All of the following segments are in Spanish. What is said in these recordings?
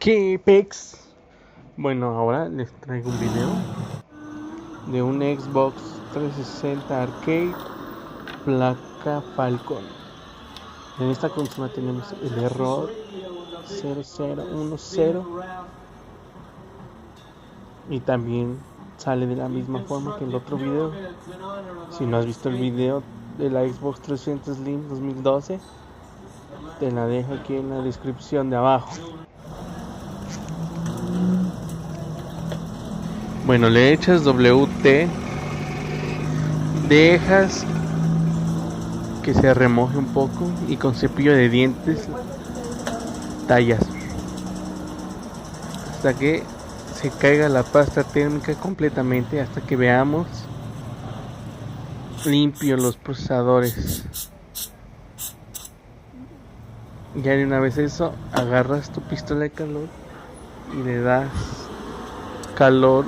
¿Qué pex? Bueno, ahora les traigo un video de un Xbox 360 Arcade placa Falcon. En esta consola tenemos el error 0010 y también sale de la misma forma que el otro video. Si no has visto el video de la Xbox 360 Slim 2012, te la dejo aquí en la descripción de abajo. Bueno, le echas WT, dejas que se remoje un poco y con cepillo de dientes tallas hasta que se caiga la pasta térmica completamente, hasta que veamos limpios los procesadores. Ya de una vez eso, agarras tu pistola de calor y le das calor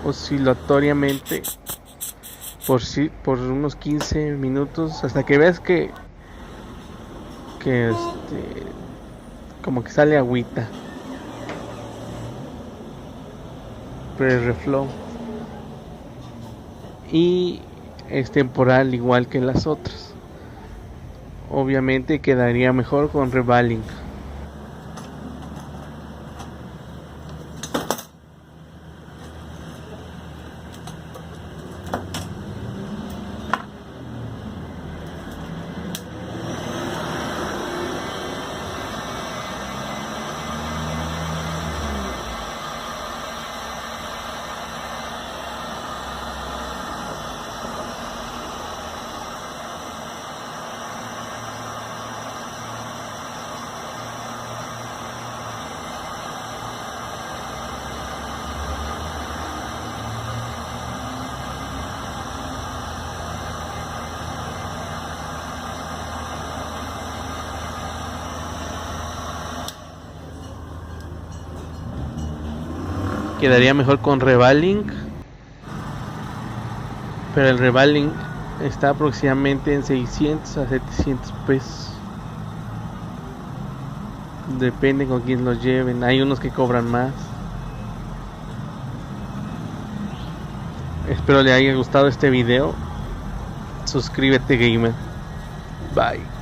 oscilatoriamente por unos 15 minutos hasta que veas que como que sale agüita, pre-reflow, y es temporal igual que las otras. Obviamente quedaría mejor con revaling. Quedaría mejor con revaling, pero el revaling está aproximadamente en 600 a 700 pesos. Depende con quién los lleven, hay unos que cobran más. Espero le haya gustado este video. Suscríbete, gamer. Bye.